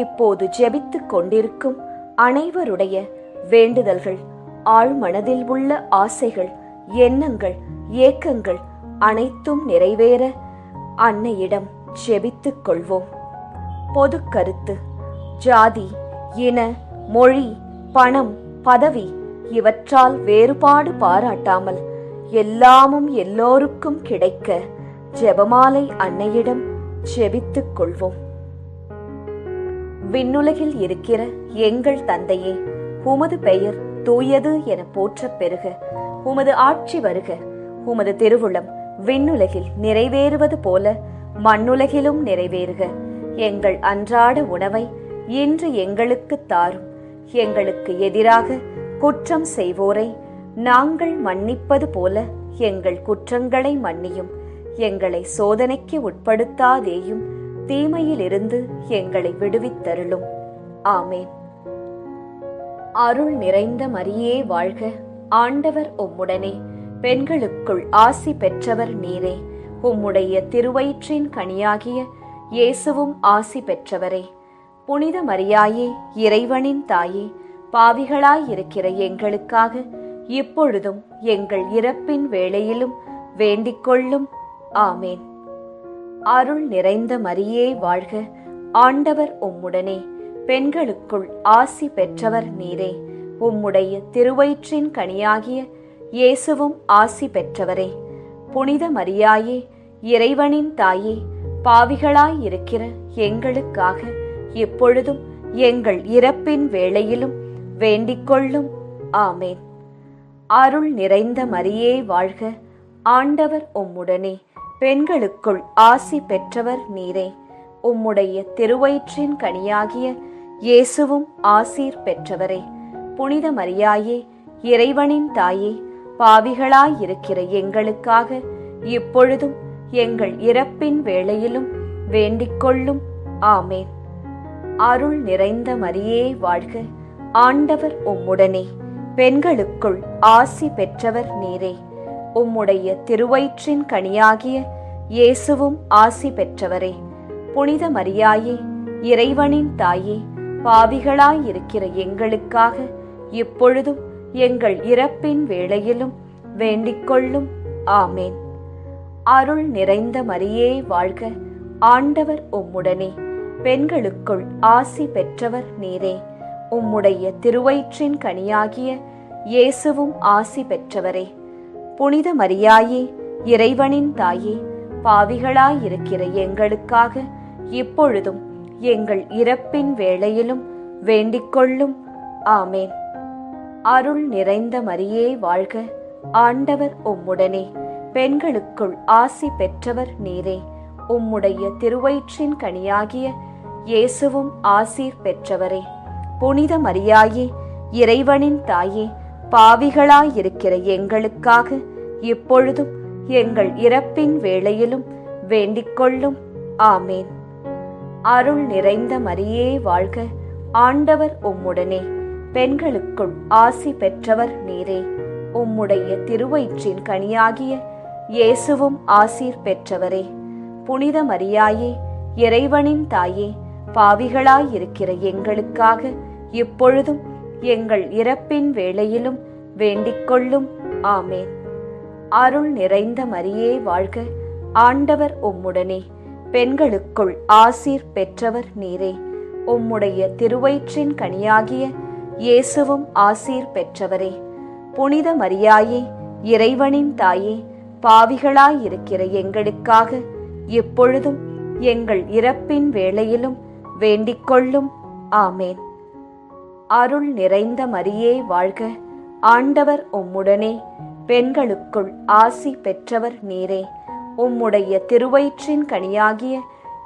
இப்போது ஜெபித்துக் கொண்டிருக்கும் அனைவருடைய வேண்டுதல்கள், ஆழ்மனதில் உள்ள ஆசைகள், எண்ணங்கள், ஏக்கங்கள் அனைத்தும் நிறைவேற அன்னையிடம் ஜெபித்துக் கொள்வோம். பொது கருத்து. ஜாதி, இன, மொழி, பணம், பதவி இவற்றால் வேறுபாடு பாராட்டாமல் எல்லாமும் எல்லோருக்கும் கிடைக்க ஜெபமாலை அன்னையிடம் ஜெபித்துக் கொள்வோம். விண்ணுலகில் இருக்கிற எங்கள் தந்தையே, உமது பெயர் தூயது என போற்றப் பெறுக. உமது ஆட்சி வருக. உமது திருவுளம் விண்ணுலகில் நிறைவேறுவது போல மண்ணுலகிலும் நிறைவேறுக. எங்கள் அன்றாட உணவை இன்று எங்களுக்கு தாரும். எங்களுக்கு எதிராக குற்றம் செய்வோரை நாங்கள் மன்னிப்பது போல எங்கள் குற்றங்களை மன்னியும். எங்களை சோதனைக்கு உட்படுத்தாதேயும், தீமையிலிருந்து எங்களை விடுவித்தருளும். ஆமேன். அருள் நிறைந்த மரியே வாழ்க, ஆண்டவர் உம்முடனே, பெண்களுக்குள் ஆசி பெற்றவர் நீரே. உம்முடைய திருவயிற்றின் கனியாகிய இயேசுவும் ஆசி பெற்றவரே. புனித மரியாயே, இறைவனின் தாயே, பாவிகளாயிருக்கிற எங்களுக்காக இப்பொழுதும் எங்கள் இறப்பின் வேளையிலும் வேண்டிக்கொள்ளும். ஆமேன். அருள் நிறைந்த மரியே வாழ்க, ஆண்டவர் உம்முடனே, பெண்களுக்குள் ஆசி பெற்றவர் நீரே. உம்முடைய திருவயிற்றின் கனியாகிய இயேசுவும் ஆசி பெற்றவரே. புனித மரியாயே, இறைவனின் தாயே, பாவிகளாயிருக்கிற எங்களுக்காக இப்பொழுதும் எங்கள் இறப்பின் வேளையிலும் வேண்டிக்கொள்ளும். ஆமேன். அருள் நிறைந்த மரியே வாழ்க, ஆண்டவர் உம்முடனே, பெண்களுக்குள் ஆசி பெற்றவர் நீரே. உம்முடைய திருவயிற்றின் கனியாகிய இயேசுவும் ஆசீர் பெற்றவரே. புனித மரியாயே, இறைவனின் தாயே, பாவிகளாயிருக்கிற எங்களுக்காக இப்பொழுதும் எங்கள் இறப்பின் வேளையிலும் வேண்டிக்கொள்ளும். ஆமேன். அருள் நிறைந்த மரியே வாழ்க, ஆண்டவர் உம்முடனே, பெண்களுக்குள் ஆசி பெற்றவர் நீரே. உம்முடைய திருவயிற்றின் கனியாகிய இயேசுவும் ஆசி பெற்றவரே. புனித மரியாயே, இறைவனின் தாயே, பாவிகளாயிருக்கிற எங்களுக்காக இப்பொழுதும் எங்கள் இறப்பின் வேளையிலும் வேண்டிக்கொள்ளும். ஆமேன். அருள் நிறைந்த மரியே வாழ்க, ஆண்டவர் உம்முடனே, பெண்களுக்குள் ஆசி பெற்றவர் நீரே. உம்முடைய திருவயிற்றின் கனியாகிய இயேசுவும் ஆசி பெற்றவரே. புனித மரியாயே, இறைவனின் தாயே, பாவிகளாயிருக்கிற எங்களுக்காக இப்பொழுதும் எங்கள் இறப்பின் வேளையிலும் வேண்டிக்கொள்ளும். ஆமேன். அருள் நிறைந்த மரியே வாழ்க, ஆண்டவர் உம்முடனே, பெண்களுக்குள் ஆசி பெற்றவர் நீரே. உம்முடைய திருவயிற்றின் கனியாகிய இயேசுவும் ஆசீர் பெற்றவரே. புனித மரியாயே, இறைவனின் தாயே, பாவிகளாயிருக்கிற எங்களுக்காக இப்பொழுதும் எங்கள் இறப்பின் வேளையிலும் வேண்டிக்கொள்ளும். ஆமேன். அருள் நிறைந்த மரியே வாழ்க, ஆண்டவர் உம்முடனே, பெண்களுக்குள் ஆசி பெற்றவர் நீரே. உம்முடைய திருவயிற்றின் கனியாகிய இயேசுவும் ஆசீர் பெற்றவரே. புனித மரியாயே, இறைவனின் தாயே, பாவிகளாயிருக்கிற எங்களுக்காக இப்பொழுதும் எங்கள் இறப்பின் வேளையிலும் வேண்டிக்கொள்ளும். ஆமேன். அருள் நிறைந்த மரியே வாழ்க, ஆண்டவர் உம்முடனே, பெண்களுக்குள் ஆசீர் பெற்றவர் நீரே. உம்முடைய திருவயிற்றின் கனியாகிய இயேசுவும் ஆசீர் பெற்றவரே. புனித மரியாயே, இறைவனின் தாயே, பாவிகளாயிருக்கிற எங்களுக்காக இப்பொழுதும் எங்கள் இறப்பின் வேளையிலும் வேண்டிக்கொள்ளும். ஆமேன். அருள் நிறைந்த மரியே வாழ்க, ஆண்டவர் உம்முடனே, பெண்களுக்குள் ஆசி பெற்றவர் நீரே. உம்முடைய திருவயிற்றின் கனியாகிய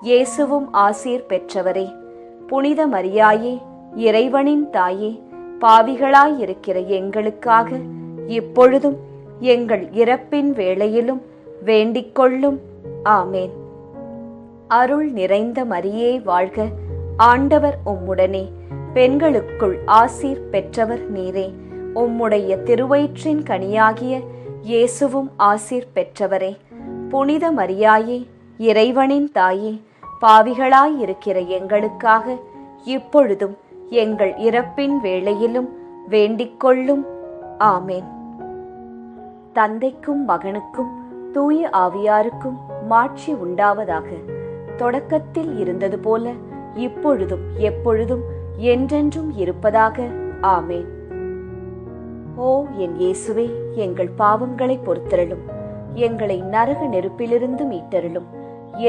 இயேசுவும் ஆசீர் பெற்றவரே. புனித மரியாயே, இறைவனின் தாயே, பாவிகளாயிருக்கிற எங்களுக்காக இப்பொழுதும் எங்கள் இறப்பின் வேளையிலும் வேண்டிக்கொள்ளும். ஆமேன். அருள் நிறைந்த மரியே வாழ்க, ஆண்டவர் உம்முடனே, பெண்களுக்குள் ஆசீர் பெற்றவர் நீரே. உம்முடைய திருவயிற்றின் கனியாகிய இயேசுவும் ஆசீர் பெற்றவரே. புனித மரியாயே, இறைவனின் தாயே, பாவிகளாயிருக்கிற எங்களுக்காக இப்பொழுதும் எங்கள் இறப்பின் வேளையிலும் வேண்டிக்கொள்ளும். ஆமேன். தந்தைக்கும் மகனுக்கும் தூய ஆவியாருக்கும் மாட்சி உண்டாவதாக. தொடக்கத்தில் இருந்தது போல இப்பொழுதும் எப்பொழுதும் என்றென்றும் இருப்பதாக. ஆமேன். ஓ என் இயேசுவே, எங்கள் பாவங்களை பொறுத்தருளும், எங்களை நரக நெருப்பிலிருந்து மீட்டருளும்,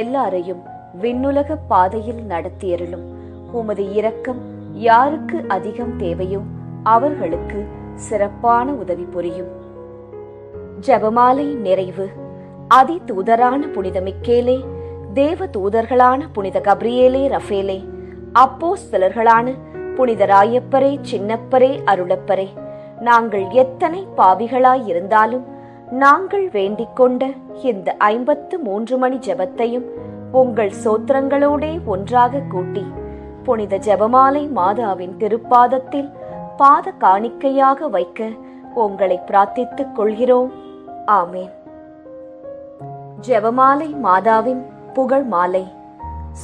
எல்லாரையும் விண்ணுலக பாதையில் நடத்தியருளும். உமது இரக்கம் யாருக்கு அதிகம் தேவையோ அவர்களுக்கு சிறப்பான உதவி புரியும். ஜெபமாலை நிறைவு. அதி தூதரான புனித மிக்கேலே, தேவ தூதர்களான புனித கப்ரியேலே, ரஃபேலே, அப்போஸ்தலர்களான புனித ராயப்பரே, சின்னப்பரே, அருளப்பரே, நாங்கள் எத்தனை பாவிகளாயிருந்தாலும் நாங்கள் வேண்டிக் கொண்ட இந்த 53 மணி ஜெபத்தையும் உங்கள் சோத்திரங்களோடே ஒன்றாக கூட்டி புனித ஜெபமாலை மாதாவின் திருப்பாதத்தில் பாத காணிக்கையாக வைக்க உங்களை பிரார்த்தித்துக் கொள்கிறோம். ஆமேன். ஜெபமாலை மாதாவின் புகழ் மாலை.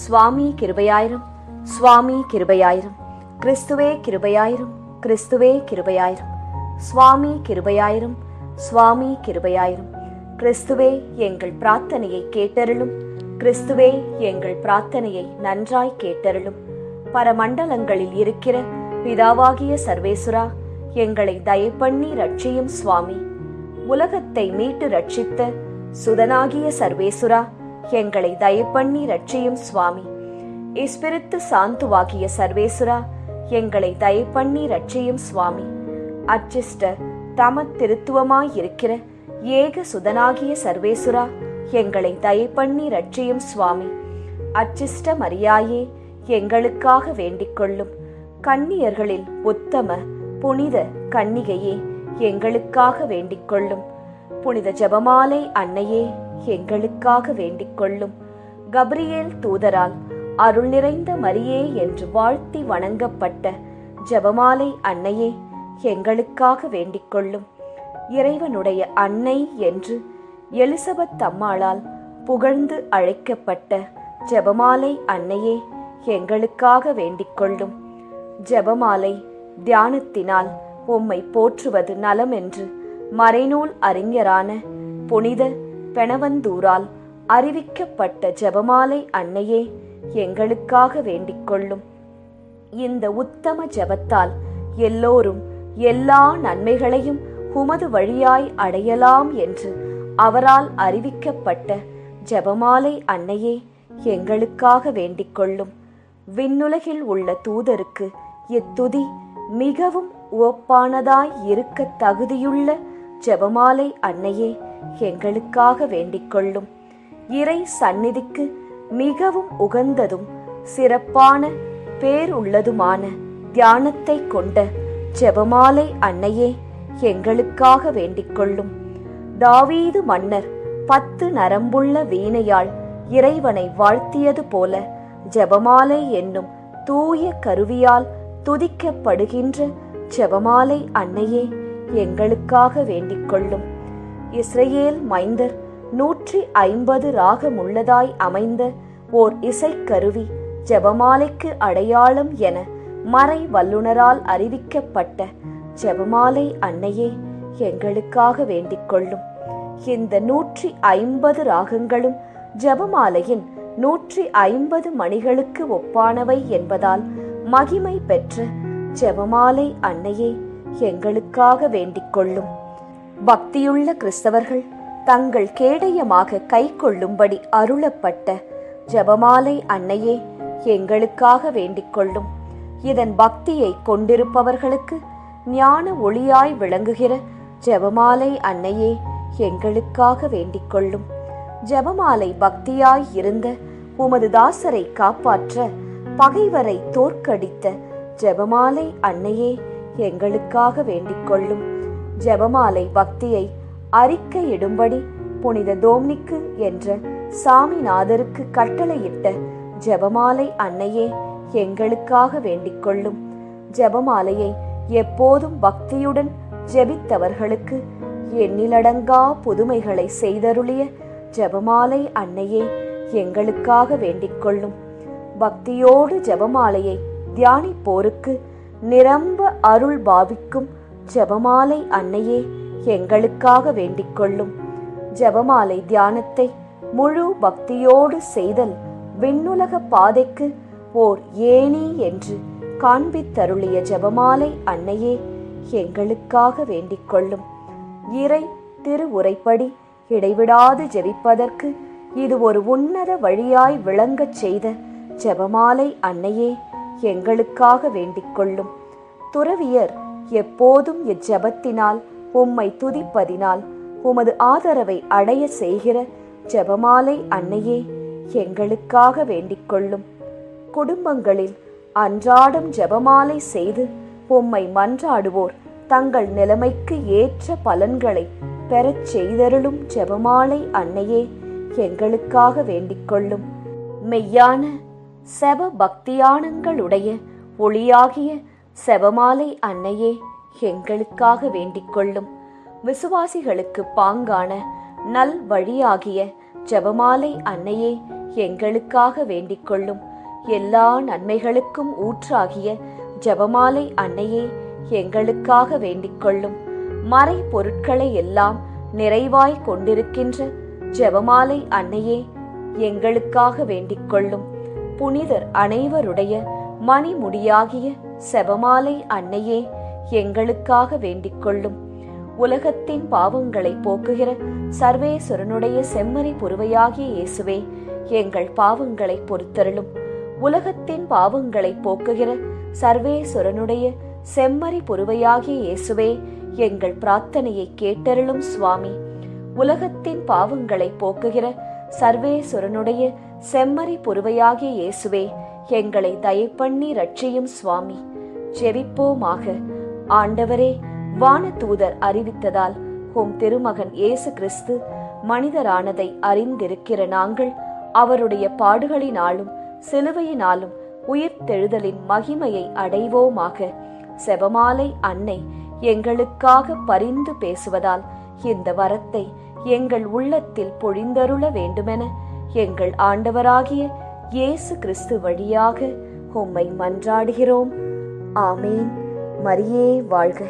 சுவாமி கிருபையாயிரும், சுவாமி கிருபையாயிரும், கிறிஸ்துவே கிருபையாயிரும், கிறிஸ்துவே கிருபையாயிரும், சுவாமி கிருபையாயிரும், சுவாமி கிருபையாயிரும். கிறிஸ்துவே எங்கள் பிரார்த்தனையை கேட்டருளும், கிறிஸ்துவே எங்கள் பிரார்த்தனையை நன்றாய் கேட்டருளும். பரமண்டலங்களில் இருக்கிற பிதாவாகிய சர்வேசுரா, எங்களை தயப்பண்ணி ரட்சியும் சுவாமி. உலகத்தை மீட்டு ரட்சித்த சுதனாகிய சர்வேசுரா, எங்களை தயப்பண்ணி ரட்சியும் சுவாமி. இஸ்பிரித்து சாந்துவாகிய சர்வேசுரா, எங்களை தயப்பண்ணி ரட்சியும் சுவாமி. அச்சிஷ்ட தம திருத்துவமாயிருக்கிற ஏக சுதனாகிய சர்வேசுரா, எங்களை தயப்பண்ணி ரட்சியும் சுவாமி. அச்சிஷ்ட மரியாயே, எங்களுக்காக வேண்டிக் கொள்ளும். கன்னியர்களில் உத்தம புனித கன்னிகையே, எங்களுக்காக வேண்டிக் கொள்ளும். புனித ஜெபமாலை அன்னையே, எங்களுக்காக வேண்டிக் கொள்ளும். கப்ரியேல் தூதரால் அருள் நிறைந்த மரியே என்று வாழ்த்தி வணங்கப்பட்ட ஜெபமாலை அன்னையே, எங்களுக்காக வேண்டிக் கொள்ளும். இறைவனுடைய அன்னை என்று எலிசபெத் அம்மாளால் புகழ்ந்து அழைக்கப்பட்ட ஜெபமாலை அன்னையே, எங்களுக்காக வேண்டிக் கொள்ளும். ஜெபமாலை தியானத்தினால் உம்மை போற்றுவது நலம் என்று மறைநூல் அறிஞரான புனித பெனவந்தூரால் அறிவிக்கப்பட்ட ஜெபமாலை அன்னையே, எங்களுக்காக வேண்டிக் கொள்ளும். இந்த உத்தம ஜெபத்தால் எல்லோரும் எல்லா நன்மைகளையும் உமது வழியாய் அடையலாம் என்று அவரால் அறிவிக்கப்பட்ட ஜெபமாலை அன்னையே, எங்களுக்காக வேண்டிக் கொள்ளும். விண்ணுலகில் உள்ள தூதருக்கு இத்துதி மிகவும் உவப்பானதாய் இருக்க தகுதியுள்ள ஜெபமாலை அன்னையே, எங்களுக்காக வேண்டிக் கொள்ளும். இறை சந்நிதிக்கு மிகவும் உகந்ததும் சிறப்பான பேருள்ளதுமான தியானத்தை கொண்ட ஜெபமாலை அன்னையே, எங்களுக்காக வேண்டிக் கொள்ளும். தாவீது மன்னர் 10 நரம்புள்ள வீணையால் இறைவனை வாழ்த்தியது போல ஜெபமாலை என்னும் தூய கருவியால் துதிக்கப்படுகின்ற ஜெபமாலை அன்னையே எங்களுக்காக வேண்டிக் கொள்ளும். இஸ்ரேல் மைந்தர் 150 ராகமுள்ளதாய் அமைந்த ஓர் இசைக்கருவி ஜெபமாலைக்கு அடையாளம் என மறை வல்லுனரால் அறிவிக்கப்பட்ட ஜெபமாலை அன்னையே எங்களுக்காக வேண்டிக் கொள்ளும். இந்த 150 ராகங்களும் ஜெபமாலையின் 150 மணிகளுக்கு ஒப்பானவை என்பதால் மகிமை பெற்ற ஜெபமாலை அன்னையே எங்களுக்காக வேண்டிக் கொள்ளும். பக்தியுள்ள கிறிஸ்தவர்கள் தங்கள் கேடயமாக கை கொள்ளும்படி அருளப்பட்ட ஜெபமாலை அன்னையே எங்களுக்காக வேண்டிக் கொள்ளும். இதன் பக்தியை கொண்டிருப்பவர்களுக்கு ஞான ஒளியாய் விளங்குகிற ஜெபமாலை அன்னையே எங்களுக்காக வேண்டிக் கொள்ளும். ஜெபமாலை பக்தியாய் இருந்த உமது தாசரை காப்பாற்ற பகைவரை தோற்கடித்த ஜெபமாலை அன்னையே எங்களுக்காக வேண்டிக் கொள்ளும். ஜெபமாலை பக்தியை அறிக்கையிடும்படி புனித தோம்னிக்கு என்ற சாமிநாதருக்கு கட்டளையிட்ட ஜெபமாலை அன்னையே எங்களுக்காக வேண்டிக் கொள்ளும். ஜெபமாலையை எப்போதும் பக்தியுடன் ஜெபித்தவர்களுக்கு எண்ணிலடங்கா புதுமைகளை செய்தருளிய ஜெபமாலை அன்னையே எங்களுக்காக வேண்டிக் கொள்ளும். பக்தியோடு ஜெபமாலையை தியானிப்போருக்கு நிரம்ப அருள் பாவிக்கும் ஜெபமாலை அன்னையே எங்களுக்காக வேண்டிக் கொள்ளும். ஜெபமாலை தியானத்தை முழு பக்தியோடு செய்தல் விண்ணுலக பாதைக்கு ஓர் ஏணி என்று காண்பித்தருளிய ஜெபமாலை அன்னையே எங்களுக்காக வேண்டிக் கொள்ளும். இறை திருவுரைப்படி இடைவிடாது ஜெபிப்பதற்கு இது ஒரு உன்னத வழியாய் விளங்கச் செய்த ஜெபமாலை அன்னையே எங்களுக்காக வேண்டிக் கொள்ளும். துறவியர் எப்போதும் இஜெபத்தினால் உம்மை துதிப்பதினால் உமது ஆதரவை அடைய செய்கிற ஜெபமாலை அன்னையே எங்களுக்காக வேண்டிக் கொள்ளும். குடும்பங்களில் அன்றாடம் ஜெபமாலை செய்து உம்மை மன்றாடுவோர் தங்கள் நிலைமைக்கு ஏற்ற பலன்களை பெறச் செய்தருளும் ஜெபமாலை அன்னையே எங்களுக்காக வேண்டிக் கொள்ளும். மெய்யான செப பக்தியானங்களுடைய ஒளியாகிய செபமாலை அன்னையே எங்களுக்காக வேண்டிக் கொள்ளும். விசுவாசிகளுக்கு பாங்கான நல் வழியாகிய ஜெபமாலை அன்னையே எங்களுக்காக வேண்டிக் கொள்ளும். எல்லா நன்மைகளுக்கும் ஊற்றாகிய ஜெபமாலை அன்னையே எங்களுக்காக வேண்டிக் கொள்ளும். மறை பொருட்களை எல்லாம் நிறைவாய் கொண்டிருக்கின்ற ஜெபமாலை அன்னையே எங்களுக்காக வேண்டிக் கொள்ளும். புனிதர் அனைவருடைய மணிமுடியாகிய செபமாலை அன்னையே எங்களுக்காக வேண்டிக் கொள்ளும். உலகத்தின் பாவங்களை போக்குகிற சர்வேஸ்வரனுடைய செம்மறி புருவையாகிய இயேசுவே எங்கள் பாவங்களை பொறுத்தருளும். உலகத்தின் பாவங்களை போக்குகிற சர்வேஸ்வரனுடைய செம்மறி புருவையாகிய இயேசுவே எங்கள் பிரார்த்தனையை கேட்டருளும் சுவாமி. உலகத்தின் பாவங்களை போக்குகிற சர்வேஸ்வரனுடைய செம்மறி புருவையாகிய இயேசுவே எங்களை தயப்பண்ணி ரட்சியும் சுவாமி. ஜெபிப்போமாக. ஆண்டவரே, வானதூதர் அறிவித்ததால் உம் திருமகன் இயேசு கிறிஸ்து மனிதரானதை அறிந்திருக்கிற நாங்கள் அவருடைய பாடுகளினாலும் சிலுவையினாலும் உயிர்த்தெழுதலின் மகிமையை அடைவோமாக. செபமாலை அன்னை எங்களுக்காக பரிந்து பேசுவதால் இந்த வரத்தை எங்கள் உள்ளத்தில் பொழிந்தருள வேண்டுமென எங்கள் ஆண்டவராகிய இயேசு கிறிஸ்து வழியாக உம்மை மன்றாடுகிறோம். ஆமேன். மரியே வாழ்க.